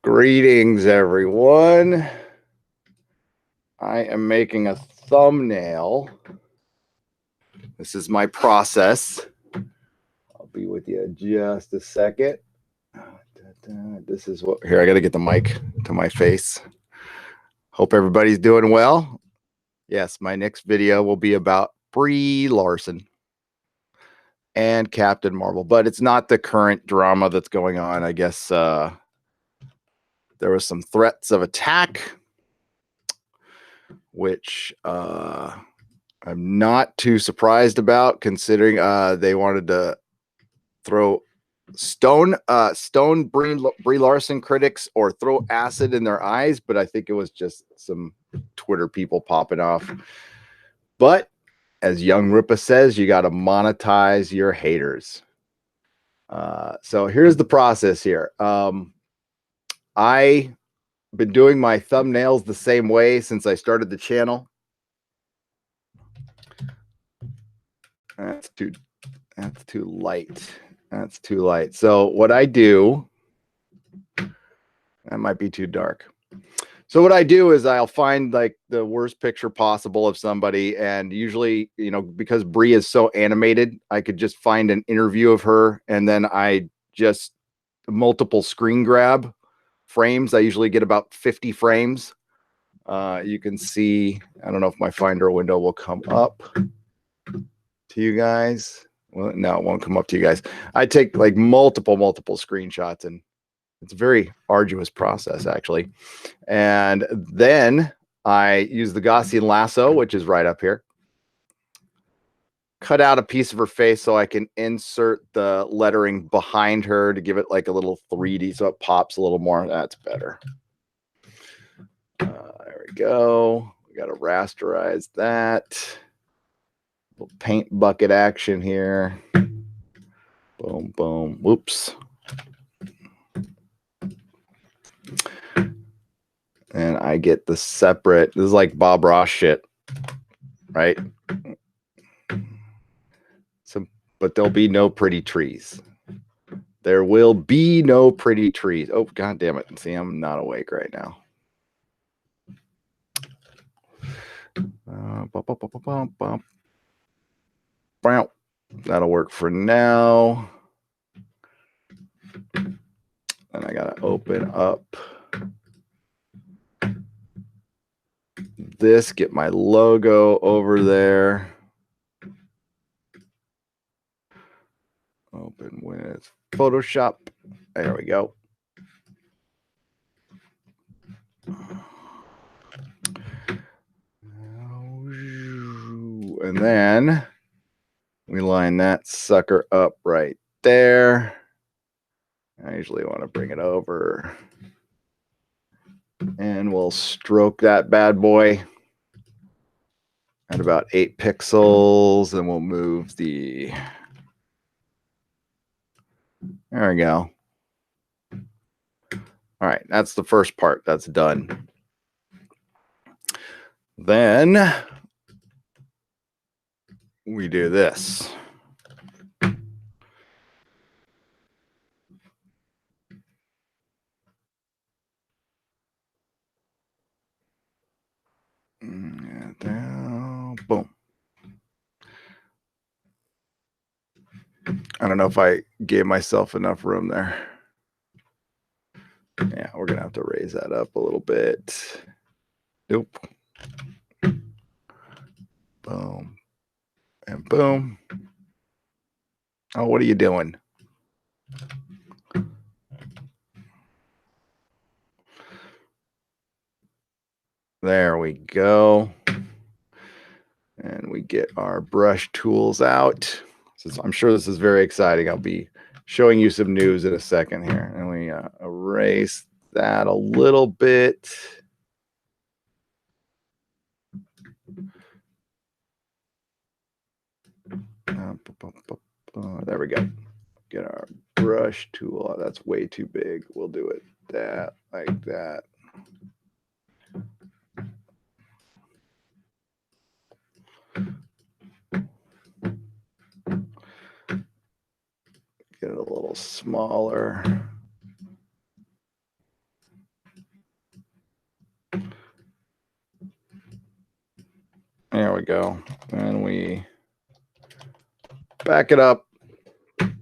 Greetings, everyone. I am making a thumbnail. This is my process. I'll be with you in just a second. This is what, here, I got to get the mic to my face. Hope everybody's doing well. Yes, my next video will be about Brie Larson and Captain Marvel, but it's not the current drama that's going on. I guess there was some threats of attack, which I'm not too surprised about, considering they wanted to throw stone Brie Larson critics or throw acid in their eyes, but I think it was just some Twitter people popping off. But as Young Rupa says, you got to monetize your haters. So here's the process here. I've been doing my thumbnails the same way since I started the channel. That's too light. That's too light. So what I do, that might be too dark. So what I do is I'll find like the worst picture possible of somebody, and usually, you know, because Brie is so animated, I could just find an interview of her, and then I just multiple screen grab frames. I usually get about 50 frames. You can see, I don't know if my Finder window will come up to you guys. Well, no, it won't come up to you guys. I take like multiple screenshots, and it's a very arduous process, actually. And then I use the Gaussian lasso, which is right up here. Cut out a piece of her face so I can insert the lettering behind her to give it like a little 3D, so it pops a little more. That's better. There we go. We got to rasterize that. Little paint bucket action here. Boom, boom. Whoops. And I get the separate. This is like Bob Ross shit, right? So, but there'll be no pretty trees. There will be no pretty trees. Oh, God damn it. See, I'm not awake right now. That'll work for now. And I got to open up this, get my logo over there. Open with Photoshop. There we go. And then we line that sucker up right there. I usually want to bring it over. And we'll stroke that bad boy at about 8 pixels. And we'll move the... There we go. All right, that's the first part. That's done. Then we do this. Boom. I don't know if I gave myself enough room there. Yeah, we're going to have to raise that up a little bit. Nope. Boom. And boom. Oh, what are you doing? There we go. And we get our brush tools out. I'm sure this is very exciting. I'll be showing you some news in a second here. And we erase that a little bit. There we go. Get our brush tool. That's way too big. We'll do it that, like that. Get it a little smaller. we go. And we back it up. And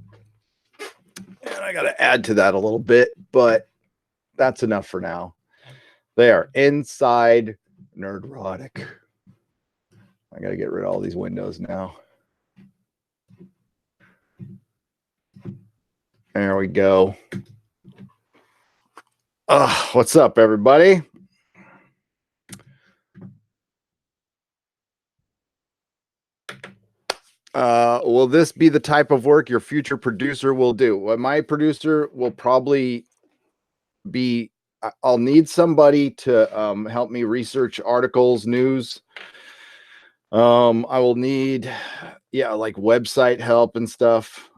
I got to add to that a little bit, but that's enough for now. There, Inside Nerdrotic. I got to get rid of all these windows now. There we go. What's up, everybody? Will this be the type of work your future producer will do? Well, my producer will probably be, I'll need somebody to help me research articles, news. I will need, like website help and stuff,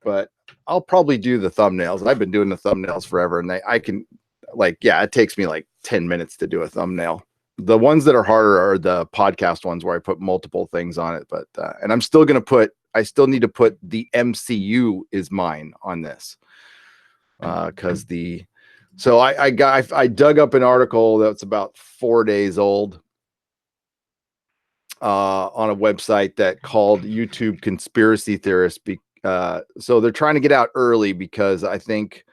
but I'll probably do the thumbnails. I've been doing the thumbnails forever, and I can, it takes me like 10 minutes to do a thumbnail. The ones that are harder are the podcast ones where I put multiple things on it, but and I'm still going to I still need to put the MCU is mine on this. Because I dug up an article that's about 4 days old on a website that called YouTube Conspiracy Theorists. So they're trying to get out early because I think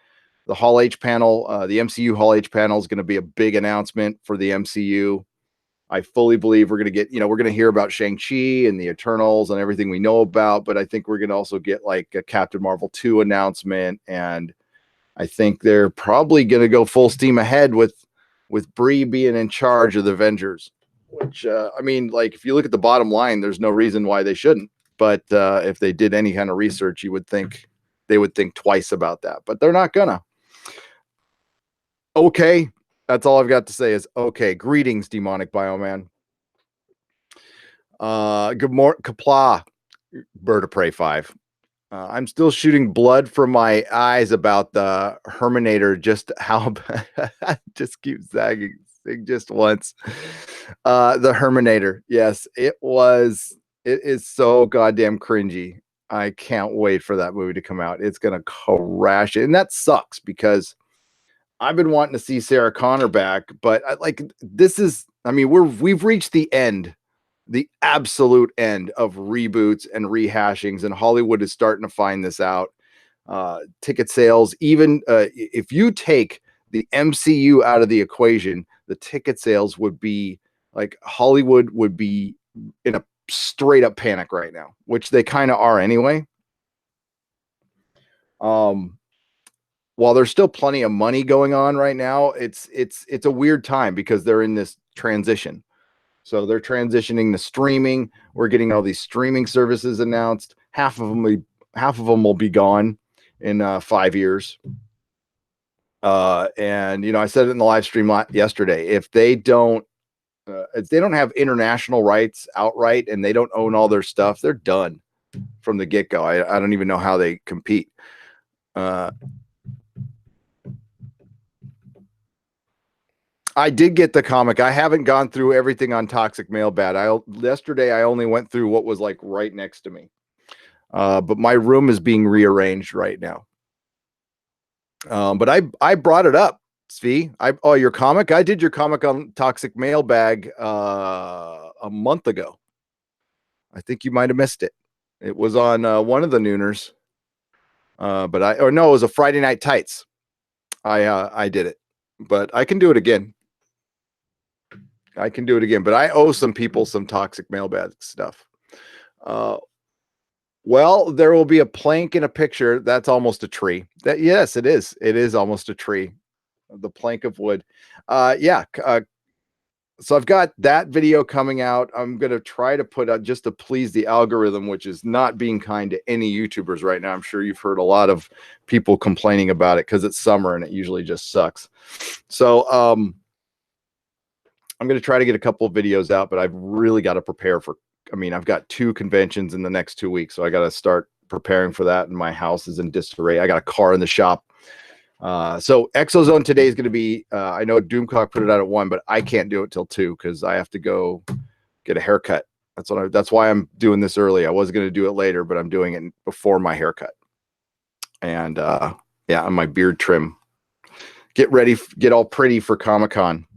the Hall H panel, the MCU Hall H panel is going to be a big announcement for the MCU. I fully believe we're going to get, we're going to hear about Shang-Chi and the Eternals and everything we know about, but I think we're going to also get like a Captain Marvel 2 announcement. And I think they're probably going to go full steam ahead with Brie being in charge of the Avengers, which, if you look at the bottom line, there's no reason why they shouldn't. But if they did any kind of research, you would think they would think twice about that, but they're not gonna. Okay. That's all I've got to say is okay. Greetings, Demonic Bioman. Good morning, Kapla, Bird of Prey 5. I'm still shooting blood from my eyes about the Herminator. Just how just keep zagging just once. The Herminator. Yes, it is so goddamn cringy. I can't wait for that movie to come out. It's gonna crash it, and that sucks because I've been wanting to see Sarah Connor back, but we've reached the end, the absolute end of reboots and rehashings, and Hollywood is starting to find this out. Ticket sales, even if you take the MCU out of the equation, the ticket sales would be like Hollywood would be in a straight up panic right now, which they kind of are anyway. While there's still plenty of money going on right now, it's a weird time because they're in this transition. So they're transitioning to streaming. We're getting all these streaming services announced. Half of them will be gone in 5 years. And I said it in the live stream yesterday. If they don't have international rights outright and they don't own all their stuff, they're done from the get-go. I don't even know how they compete. I did get the comic. I haven't gone through everything on Toxic Mailbag. Yesterday I only went through what was like right next to me. But my room is being rearranged right now. But I brought it up, Svi. Your comic? I did your comic on Toxic Mailbag a month ago. I think you might have missed it. It was on one of the nooners. It was a Friday Night Tights. I did it, but I can do it again. But I owe some people some Toxic Mailbag stuff. Well, there will be a plank in a picture. That's almost a tree. Yes, it is. It is almost a tree. The plank of wood. So I've got that video coming out. I'm going to try to put out just to please the algorithm, which is not being kind to any YouTubers right now. I'm sure you've heard a lot of people complaining about it because it's summer and it usually just sucks. So I'm going to try to get a couple of videos out, but I've really got to prepare for, I've got 2 conventions in the next 2 weeks. So I got to start preparing for that. And my house is in disarray. I got a car in the shop. So Exozone today is going to be, I know Doomcock put it out at 1, but I can't do it till 2 because I have to go get a haircut. That's why I'm doing this early. I was going to do it later, but I'm doing it before my haircut. And on my beard trim. Get ready, get all pretty for Comic-Con.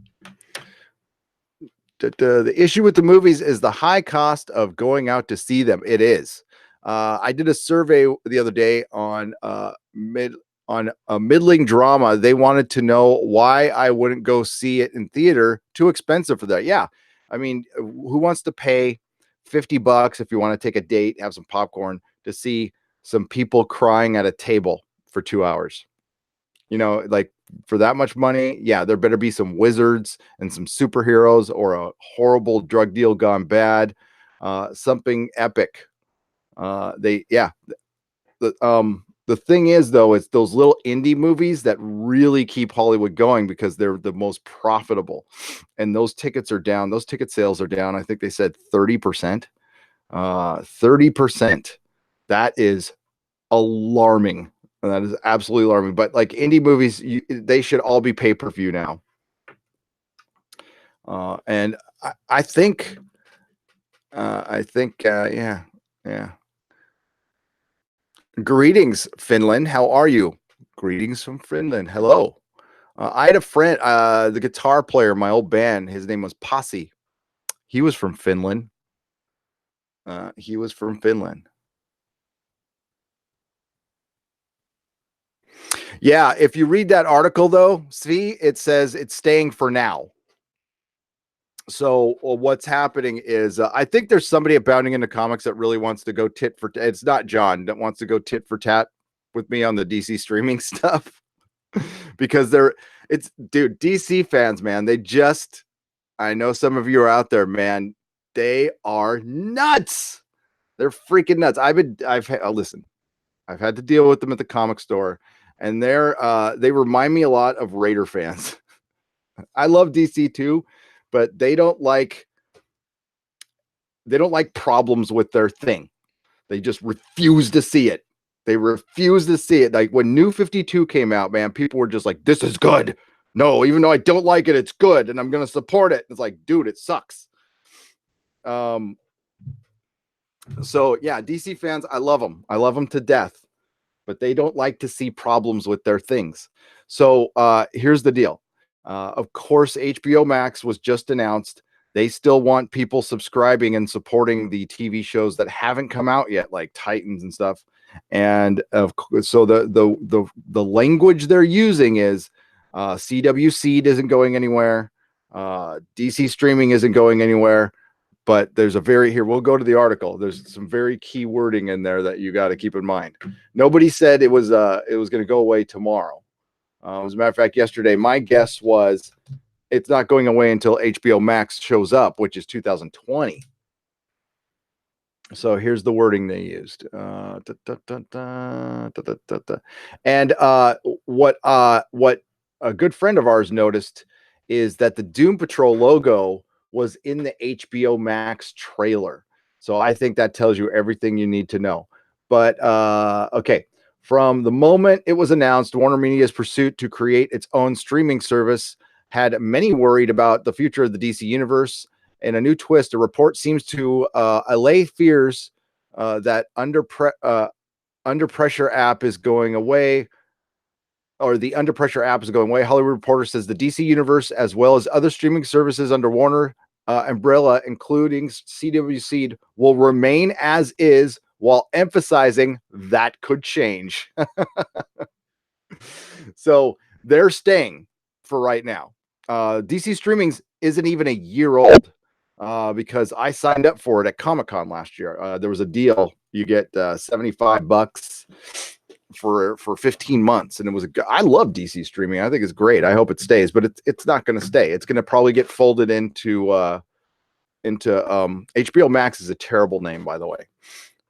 The issue with the movies is the high cost of going out to see them. It is. I did a survey the other day on a middling drama. They wanted to know why I wouldn't go see it in theater. Too expensive for that. Yeah. I mean, who wants to pay $50 if you want to take a date, have some popcorn to see some people crying at a table for 2 hours? You know, like for that much money, yeah, there better be some wizards and some superheroes or a horrible drug deal gone bad, something epic. Yeah, the thing is though, it's those little indie movies that really keep Hollywood going because they're the most profitable, and those tickets are down. Those ticket sales are down. I think they said 30%. 30%. That is alarming. That is absolutely alarming. But like indie movies, they should all be pay-per-view now. And I think, yeah. Greetings, Finland. How are you? Greetings from Finland. Hello. I had a friend, the guitar player, my old band. His name was Pasi. He was from Finland. He was from Finland. Yeah, if you read that article though, see, it says it's staying for now. So what's happening is I think there's somebody at Bounding Into Comics that really wants to go tit for tat. It's not John that wants to go tit for tat with me on the DC streaming stuff because dude, DC fans, man, I know some of you are out there, man. They are nuts. They're freaking nuts. Listen, I've had to deal with them at the comic store, and they remind me a lot of Raider fans. I love DC too, but they don't like problems with their thing. They just refuse to see it. They refuse to see it. Like when New 52 came out, man, people were just like, this is good. No, even though I don't like it, it's good, and I'm going to support it. It's like, dude, it sucks. So yeah, DC fans, I love them. I love them to death, but they don't like to see problems with their things. So here's the deal. Of course, HBO Max was just announced. They still want people subscribing and supporting the TV shows that haven't come out yet, like Titans and stuff. And so the language they're using is CW Seed isn't going anywhere. DC streaming isn't going anywhere. But there's we'll go to the article. There's some very key wording in there that you got to keep in mind. Nobody said it was going to go away tomorrow. As a matter of fact, yesterday, my guess was it's not going away until HBO Max shows up, which is 2020. So here's the wording they used. And what a good friend of ours noticed is that the Doom Patrol logo was in the HBO Max trailer. So I think that tells you everything you need to know. But okay, from the moment it was announced, Warner Media's pursuit to create its own streaming service had many worried about the future of the DC universe. In a new twist, a report seems to allay fears that Under Pressure app is going away, or the Under Pressure app is going away. Hollywood Reporter says the DC universe, as well as other streaming services under Warner umbrella, including CW Seed, will remain as is, while emphasizing that could change. So they're staying for right now. DC streaming isn't even a year old. Because I signed up for it at Comic-Con last year. There was a deal. You get $75 for 15 months, and I love DC streaming. I think it's great. I hope it stays, but it's not going to stay. It's going to probably get folded into HBO Max. Is a terrible name, by the way.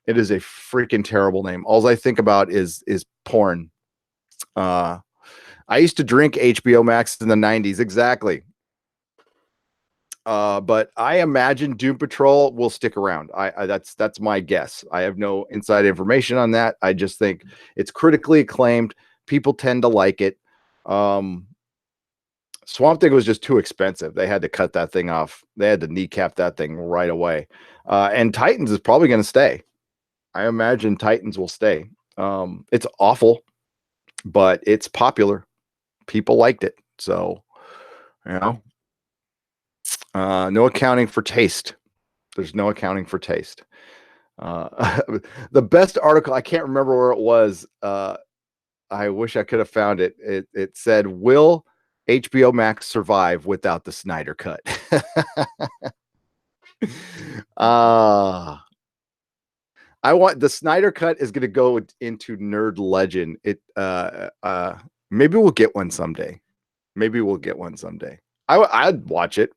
It is a freaking terrible name. All I think about is porn. I used to drink HBO Max in the 90s. Exactly. But I imagine Doom Patrol will stick around. That's my guess. I have no inside information on that. I just think it's critically acclaimed. People tend to like it. Swamp Thing was just too expensive. They had to cut that thing off. They had to kneecap that thing right away. And Titans is probably going to stay. I imagine Titans will stay. It's awful, but it's popular. People liked it. So, you know. No accounting for taste. There's no accounting for taste. The best article, I can't remember where it was. I wish I could have found it. It said, "Will HBO Max survive without the Snyder Cut?" I want the Snyder Cut is going to go into nerd legend. Maybe we'll get one someday. Maybe we'll get one someday. I'd watch it.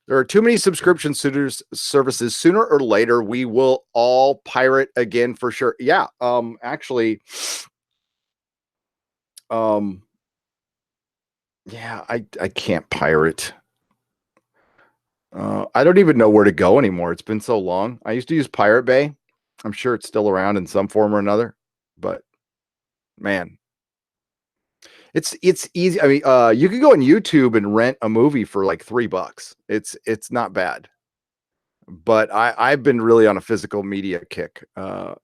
There are too many subscription services. Sooner or later, we will all pirate again for sure. Yeah. Actually, yeah, I can't pirate. I don't even know where to go anymore. It's been so long. I used to use Pirate Bay. I'm sure it's still around in some form or another, but man, it's easy. I mean, you could go on YouTube and rent a movie for like $3. It's not bad. But I've been really on a physical media kick. But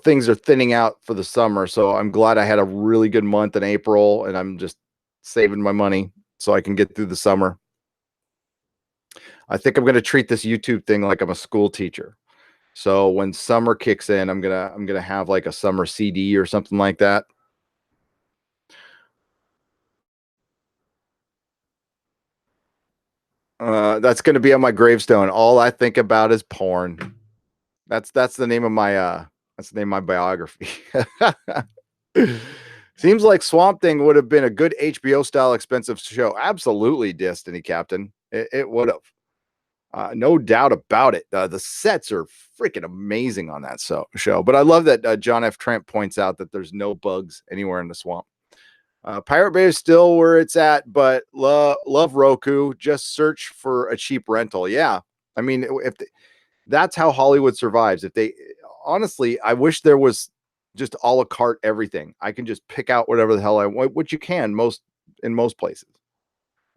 things are thinning out for the summer, so I'm glad I had a really good month in April, and I'm just saving my money so I can get through the summer. I think I'm going to treat this YouTube thing like I'm a school teacher. So when summer kicks in, I'm gonna have like a summer CD or something like that. That's gonna be on my gravestone. All I think about is porn. That's the name of my biography. Seems like Swamp Thing would have been a good HBO style expensive show. Absolutely, Destiny Captain. It would have. No doubt about it. The sets are freaking amazing on that show. But I love that John F. Trent points out that there's no bugs anywhere in the swamp. Pirate Bay is still where it's at, but love Roku. Just search for a cheap rental. Yeah. I mean, that's how Hollywood survives. Honestly, I wish there was just a la carte everything. I can just pick out whatever the hell I want, which you can in most places.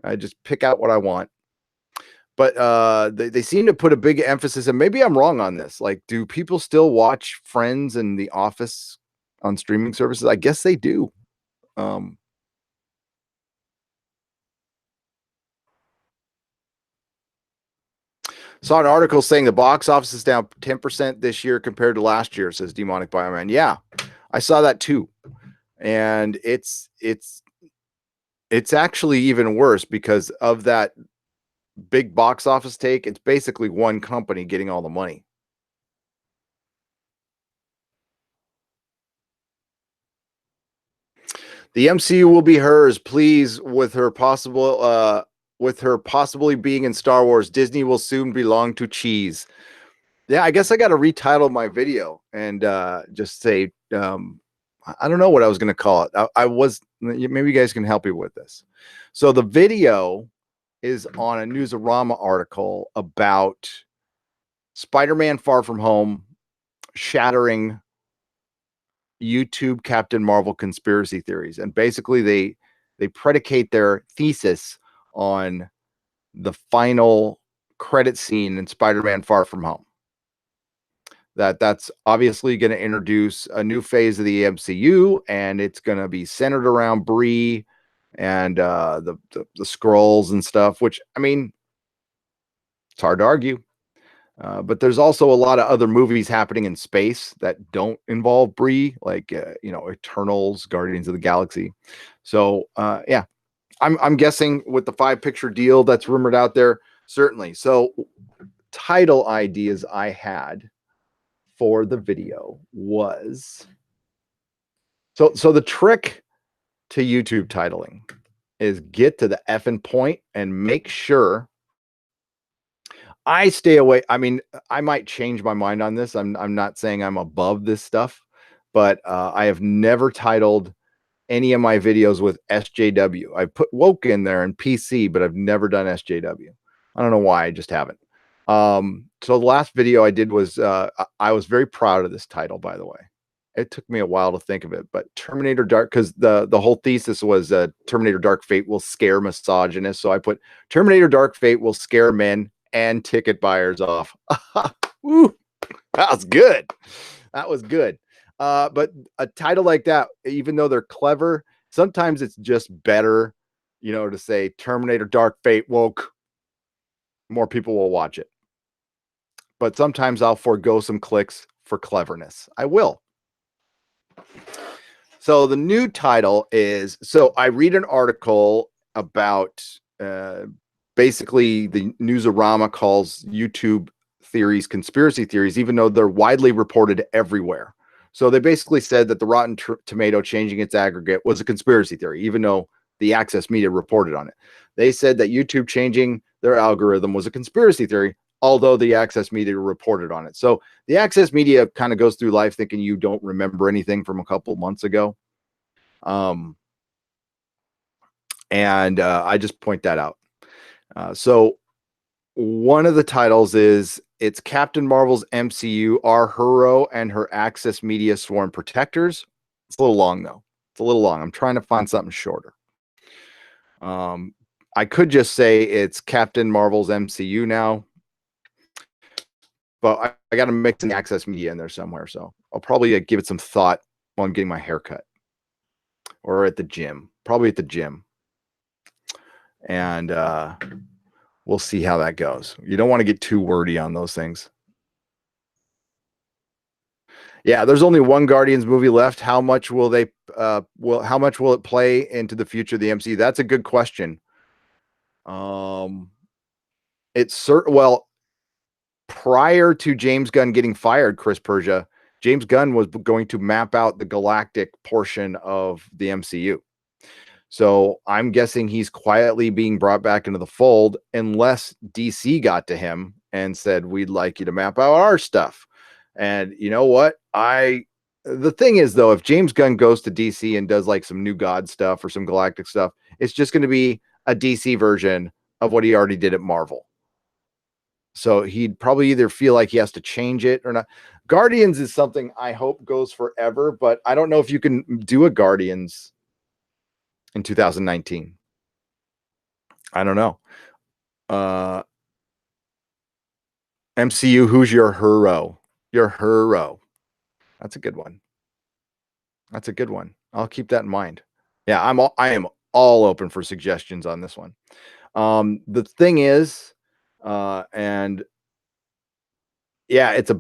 I just pick out what I want. But they seem to put a big emphasis, and maybe I'm wrong on this. Like, do people still watch Friends and The Office on streaming services? I guess they do. Saw an article saying the box office is down 10% this year compared to last year, says Demonic Bioman. Yeah, I saw that too. And it's actually even worse because of that big box office take. It's basically one company getting all the money. The MCU will be hers, please, with her possibly being in Star Wars. Disney will soon belong to cheese. Yeah, I guess I got to retitle my video and just say, I don't know what I was going to call it. Maybe you guys can help me with this. So the video is on a Newsarama article about Spider-Man Far From Home shattering YouTube Captain Marvel conspiracy theories. And basically they predicate their thesis on the final credit scene in Spider-Man Far From Home. That's obviously going to introduce a new phase of the MCU, and it's going to be centered around Bree and the Skrulls and stuff, which, I mean, it's hard to argue. But there's also a lot of other movies happening in space that don't involve Bree, like Eternals, Guardians of the Galaxy. So yeah, I'm guessing with the 5-picture deal that's rumored out there, certainly. So title ideas I had for the video was so the trick to YouTube titling is get to the effing point and make sure I stay away. I mean, I might change my mind on this. I'm not saying I'm above this stuff, but I have never titled any of my videos with SJW. I put woke in there and PC, but I've never done SJW. I don't know why. I just haven't. So the last video I did was I was very proud of this title, by the way. It took me a while to think of it, but Terminator Dark, because the whole thesis was Terminator Dark Fate will scare misogynists. So I put Terminator Dark Fate will scare men and ticket buyers off. Woo, that was good. That was good. But a title like that, even though they're clever, sometimes it's just better, to say Terminator Dark Fate woke. More people will watch it. But sometimes I'll forego some clicks for cleverness. I will. So the new title is, so I read an article about basically the Newsarama calls YouTube theories conspiracy theories, even though they're widely reported everywhere. So they basically said that the Rotten Tomato changing its aggregate was a conspiracy theory, even though the Access Media reported on it. They said that YouTube changing their algorithm was a conspiracy theory, although the Access Media reported on it. So the Access Media kind of goes through life thinking you don't remember anything from a couple months ago. And I just point that out. So one of the titles is, it's Captain Marvel's MCU, R-Hero and her Access Media sworn protectors. It's a little long, though. It's a little long. I'm trying to find something shorter. I could just say it's Captain Marvel's MCU now, but I got to mix the Access Media in there somewhere. So I'll probably give it some thought while I'm getting my hair cut or at the gym, probably at the gym. And we'll see how that goes. You don't want to get too wordy on those things. Yeah, there's only one Guardians movie left. How much will they how much will it play into the future of the MCU? That's a good question. Well, prior to James Gunn getting fired, Chris Persia, James Gunn was going to map out the galactic portion of the MCU. So I'm guessing he's quietly being brought back into the fold unless DC got to him and said, we'd like you to map out our stuff. And you know what? The thing is, though, if James Gunn goes to DC and does like some New God stuff or some galactic stuff, it's just going to be a DC version of what he already did at Marvel. So he'd probably either feel like he has to change it or not. Guardians is something I hope goes forever, but I don't know if you can do a Guardians in 2019. I don't know. MCU, who's your hero? Your hero. That's a good one. That's a good one. I'll keep that in mind. Yeah, I am all open for suggestions on this one. The thing is, and yeah, it's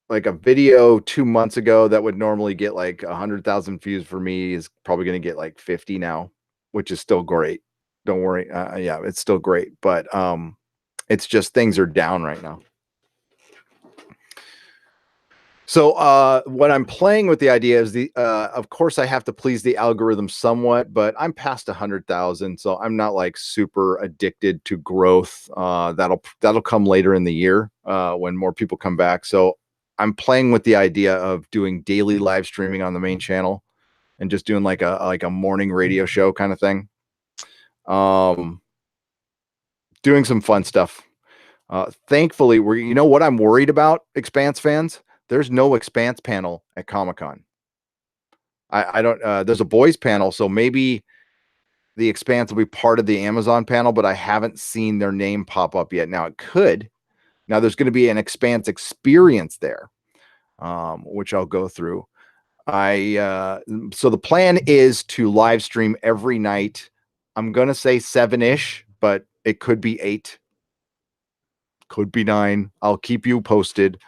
like a video 2 months ago that would normally get like 100,000 views for me is probably going to get like 50 now, which is still great. Don't worry. Yeah, it's still great, but it's just things are down right now. So what I'm playing with the idea is of course I have to please the algorithm somewhat, but I'm past 100,000, so I'm not like super addicted to growth. That'll come later in the year when more people come back. So I'm playing with the idea of doing daily live streaming on the main channel and just doing like a morning radio show kind of thing. Doing some fun stuff. Thankfully, you know what I'm worried about, Expanse fans? There's no Expanse panel at Comic-Con. I don't, there's a boys panel, so maybe the Expanse will be part of the Amazon panel, but I haven't seen their name pop up yet. Now it could. Now there's going to be an Expanse experience there, which I'll go through. So the plan is to live stream every night. I'm going to say 7-ish, but it could be 8, could be 9. I'll keep you posted.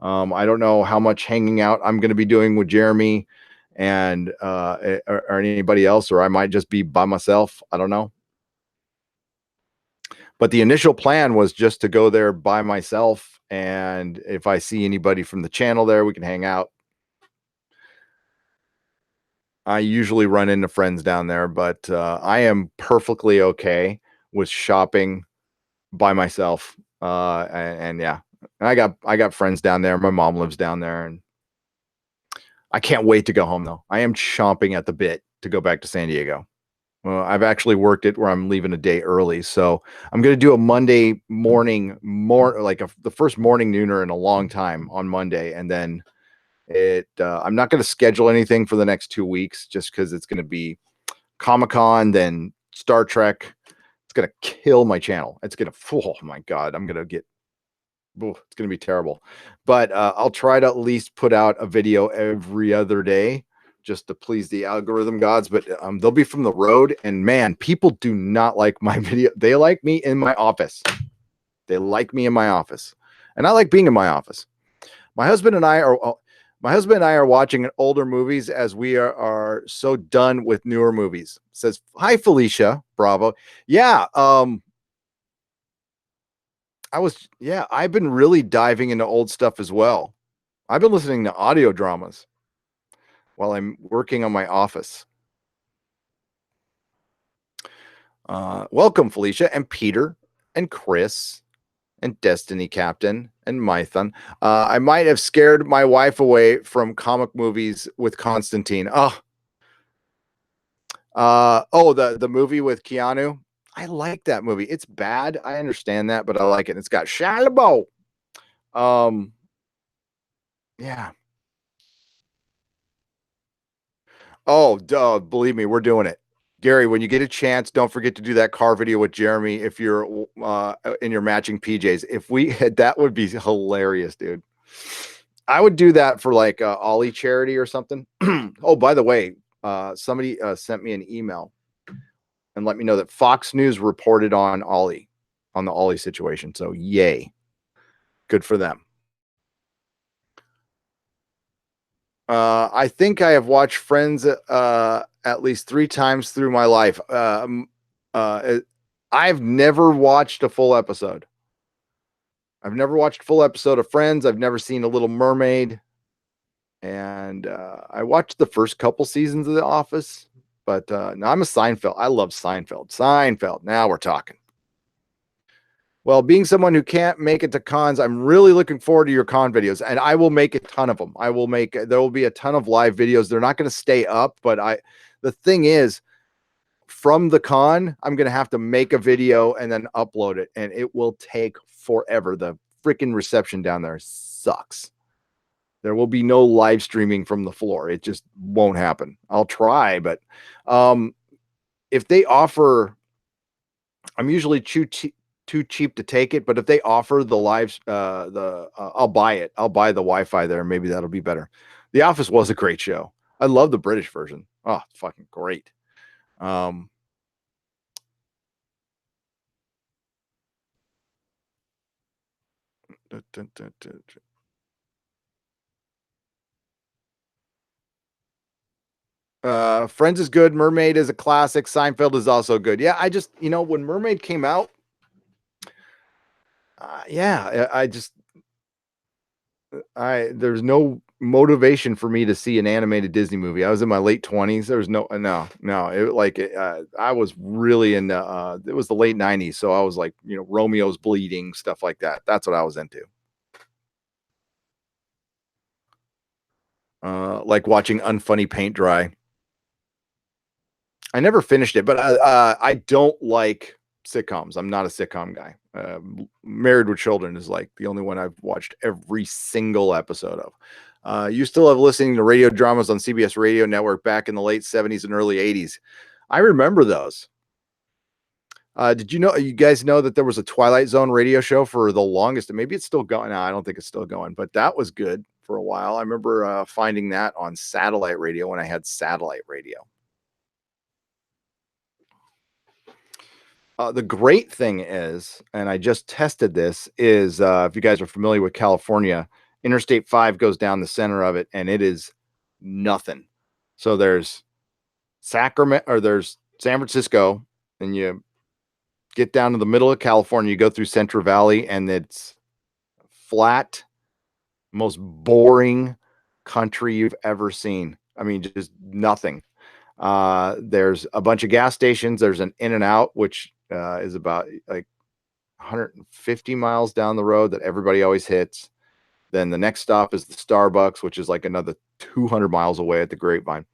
I don't know how much hanging out I'm going to be doing with Jeremy and or anybody else, or I might just be by myself. I don't know. But the initial plan was just to go there by myself, and if I see anybody from the channel there, we can hang out. I usually run into friends down there, but I am perfectly okay with shopping by myself. And yeah, I got friends down there. My mom lives down there, and I can't wait to go home though. I am chomping at the bit to go back to San Diego. Well, I've actually worked it where I'm leaving a day early, so I'm going to do a Monday morning, the first morning nooner in a long time on Monday, and then I'm not going to schedule anything for the next 2 weeks just because it's going to be Comic-Con, then Star Trek. It's going to kill my channel. It's going to, oh my God, I'm going to get, it's going to be terrible. But I'll try to at least put out a video every other day just to please the algorithm gods, but they'll be from the road. And man, people do not like my video. They like me in my office. They like me in my office, and I like being in my office. My husband and I are watching older movies as we are so done with newer movies. Says, hi, Felicia. Bravo. Yeah. I've been really diving into old stuff as well. I've been listening to audio dramas while I'm working on my office. Welcome, Felicia and Peter and Chris and Destiny Captain and Mython. I might have scared my wife away from comic movies with Constantine. The movie with Keanu. I like that movie. It's bad. I understand that, but I like it. It's got Shia LaBeouf. Yeah. Oh, duh, believe me, we're doing it. Gary, when you get a chance, don't forget to do that car video with Jeremy if you're in your matching PJs. If we had that, would be hilarious, dude. I would do that for like Ollie charity or something. Oh, by the way, somebody sent me an email and let me know that Fox News reported on Ollie, on the Ollie situation. So yay. Good for them. I think I have watched Friends at least 3 times through my life. I've never watched a full episode. I've never watched a full episode of Friends. I've never seen A Little Mermaid. And I watched the first couple seasons of The Office. But no, I'm a Seinfeld. I love Seinfeld. Seinfeld. Now we're talking. Well, being someone who can't make it to cons, I'm really looking forward to your con videos, and I will make a ton of them. There will be a ton of live videos. They're not going to stay up, but the thing is, from the con, I'm going to have to make a video and then upload it, and it will take forever. The freaking reception down there sucks. There will be no live streaming from the floor. It just won't happen. I'll try, but if they offer, I'm usually too cheap to take it, but if they offer the live I'll buy it. I'll buy the Wi-Fi there. Maybe that'll be better. The Office was a great show. I love the British version. Oh, it's fucking great. Friends is good. Mermaid is a classic. Seinfeld is also good. Yeah, I just, when Mermaid came out, there's no motivation for me to see an animated Disney movie. I was in my late 20s. There was no. I was really in it was the late 90s. So I was like, Romeo's Bleeding, stuff like that. That's what I was into. Like watching Unfunny Paint Dry. I never finished it, but I don't like sitcoms. I'm not a sitcom guy. Married with Children is like the only one I've watched every single episode of. You still have listening to radio dramas on CBS Radio Network back in the late 70s and early 80s. I remember those. Did you guys know that there was a Twilight Zone radio show for the longest? Maybe it's still going. No, I don't think it's still going, but that was good for a while. I remember finding that on satellite radio when I had satellite radio. The great thing is, and I just tested this, is if you guys are familiar with California, Interstate 5 goes down the center of it, and it is nothing. So there's Sacramento, or there's San Francisco, and you get down to the middle of California, you go through Central Valley, and it's flat, most boring country you've ever seen. I mean, just nothing. There's a bunch of gas stations. There's an In-N-Out, which is about like 150 miles down the road that everybody always hits. Then the next stop is the Starbucks, which is like another 200 miles away at the Grapevine.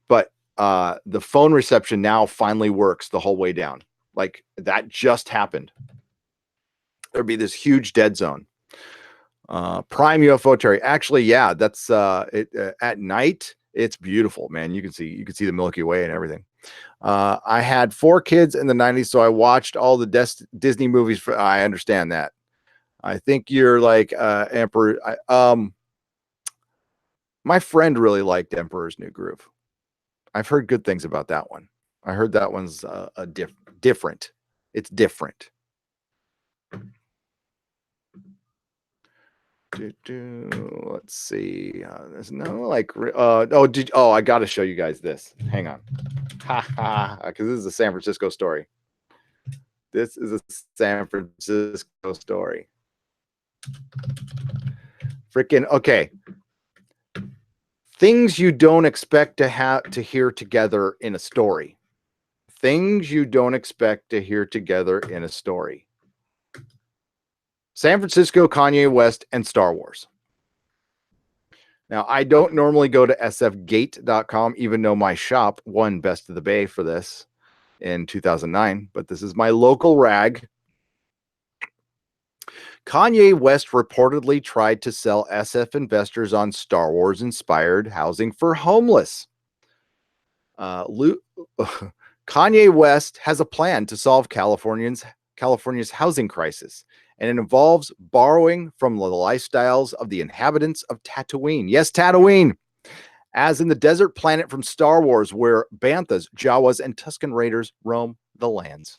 But the phone reception now finally works the whole way down. Like that just happened. There'd be this huge dead zone. Prime UFO Terry. Actually, yeah, that's at night. It's beautiful, man. You can see the Milky Way and everything. I had 4 kids in the 90s, so I watched all the Disney movies. I understand that. I think you're like Emperor. My friend really liked Emperor's New Groove. I've heard good things about that one. I heard that one's different. It's different. Let's see. There's no like. I got to show you guys this. Hang on. Because this is a San Francisco story. This is a San Francisco story. Freaking okay. Things you don't expect to hear together in a story. Things you don't expect to hear together in a story. San Francisco, Kanye West, and Star Wars. Now, I don't normally go to sfgate.com, even though my shop won Best of the Bay for this in 2009, but this is my local rag. Kanye West reportedly tried to sell SF investors on Star Wars-inspired housing for homeless. Kanye West has a plan to solve California's housing crisis, and it involves borrowing from the lifestyles of the inhabitants of Tatooine. Yes, Tatooine, as in the desert planet from Star Wars, where Banthas, Jawas, and Tusken Raiders roam the lands.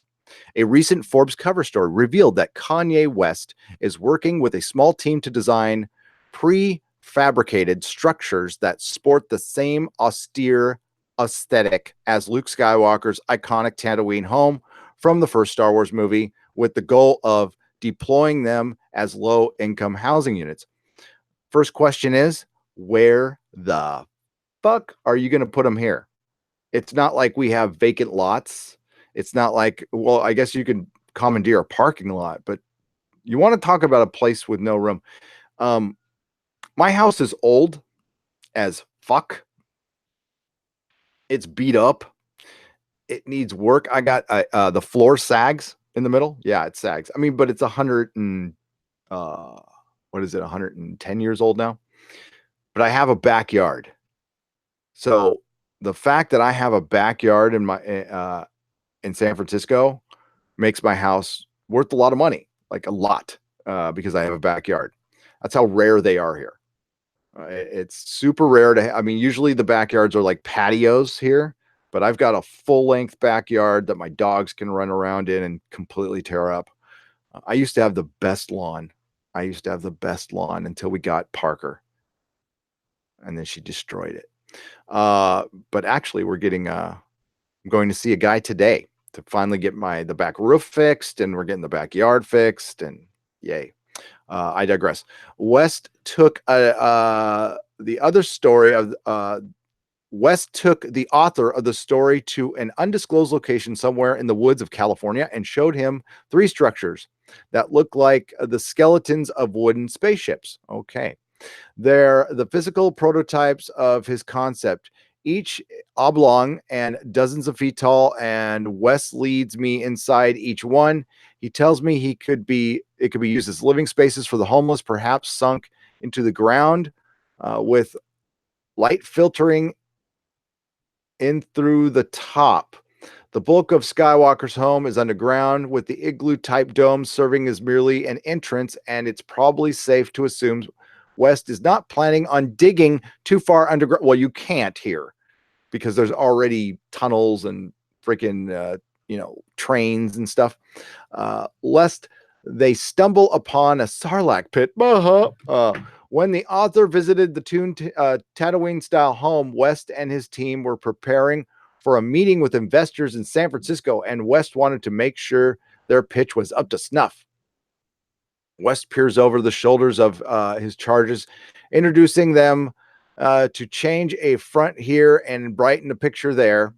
A recent Forbes cover story revealed that Kanye West is working with a small team to design prefabricated structures that sport the same austere aesthetic as Luke Skywalker's iconic Tatooine home from the first Star Wars movie, with the goal of deploying them as low-income housing units. First question is, where the fuck are you going to put them here? It's not like we have vacant lots. It's not like, well, I guess you can commandeer a parking lot, but you want to talk about a place with no room. My house is old as fuck. It's beat up. It needs work. I got the floor sags in the middle. Yeah, it sags. I mean, but it's 110 years old now. But I have a backyard. So the fact that I have a backyard in my in San Francisco makes my house worth a lot of money, like a lot, because I have a backyard. That's how rare they are here. It's super rare to. I mean, usually the backyards are like patios here, but I've got a full-length backyard that my dogs can run around in and completely tear up. I used to have the best lawn. Until we got Parker, and then she destroyed it. But actually, we're getting. I'm going to see a guy today to finally get the back roof fixed, and we're getting the backyard fixed, and yay. I digress. West took the author of the story to an undisclosed location somewhere in the woods of California and showed him 3 structures that look like the skeletons of wooden spaceships. Okay. They're the physical prototypes of his concept, each oblong and dozens of feet tall, and Wes leads me inside each one. He tells me it could be used as living spaces for the homeless, perhaps sunk into the ground with light filtering in through the top. The bulk of Skywalker's home is underground, with the igloo-type dome serving as merely an entrance, and it's probably safe to assume West is not planning on digging too far underground. Well, you can't here because there's already tunnels and freaking, trains and stuff. Lest they stumble upon a Sarlacc pit. When the author visited the Tatooine-style home, West and his team were preparing for a meeting with investors in San Francisco, and West wanted to make sure their pitch was up to snuff. West peers over the shoulders of his charges, introducing them to change a front here and brighten a picture there.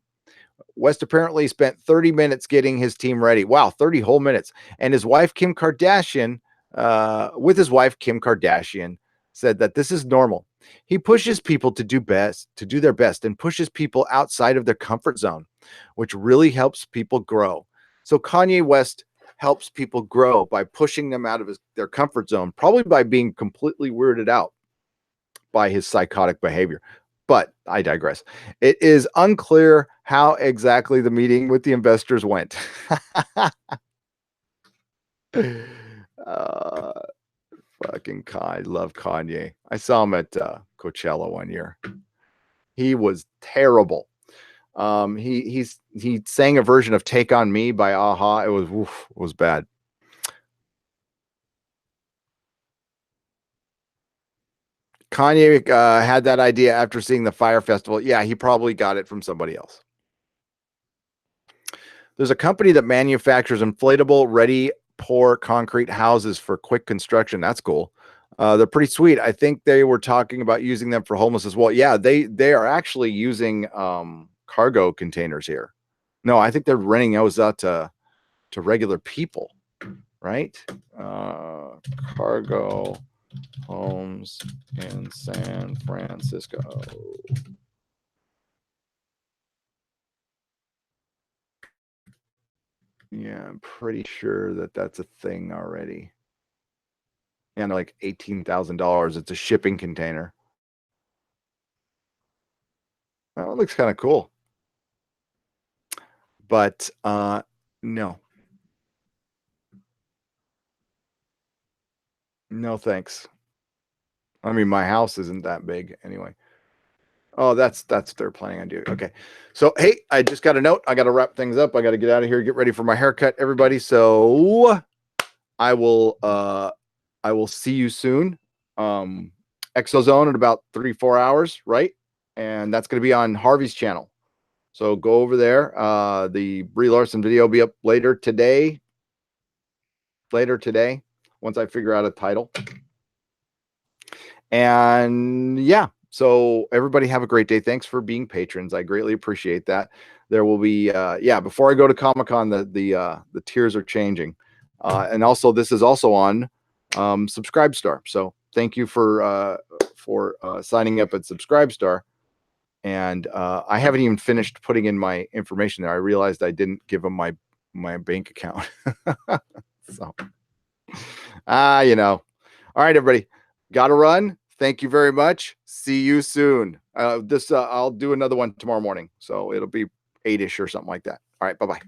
West apparently spent 30 minutes getting his team ready. Wow, 30 whole minutes. And his wife, Kim Kardashian, said that this is normal. He pushes people to do their best, and pushes people outside of their comfort zone, which really helps people grow. So Kanye West helps people grow by pushing them out of their comfort zone, probably by being completely weirded out by his psychotic behavior. But I digress. It is unclear how exactly the meeting with the investors went. Fucking I love Kanye. I saw him at Coachella one year. He was terrible. He sang a version of Take on Me by a-ha. It was bad. Kanye had that idea after seeing the Fire Festival. Yeah, he probably got it from somebody else. There's a company that manufactures inflatable, ready pour concrete houses for quick construction. That's cool. They're pretty sweet. I think they were talking about using them for homeless as well. Yeah, they are actually using cargo containers here. No, I think they're renting those out to regular people, right? Cargo homes in San Francisco. Yeah, I'm pretty sure that that's a thing already. And like $18,000. It's a shipping container. That looks kind of cool. But no. No thanks. I mean, my house isn't that big anyway. Oh, that's what they're planning on doing. Okay. So hey, I just got a note. I gotta wrap things up. I gotta get out of here, get ready for my haircut, everybody. So I will see you soon. Exozone in about 3-4 hours, right? And that's gonna be on Harvey's channel. So go over there. The Brie Larson video will be up later today. Once I figure out a title. And yeah, so everybody have a great day. Thanks for being patrons. I greatly appreciate that. There will be before I go to Comic-Con, the tiers are changing. And also this is also on Subscribestar. So thank you for signing up at Subscribestar. And I haven't even finished putting in my information there. I realized I didn't give them my bank account. So all right, everybody, gotta run. Thank you very much. See you soon. I'll do another one tomorrow morning, so it'll be 8-ish or something like that. All right, bye-bye.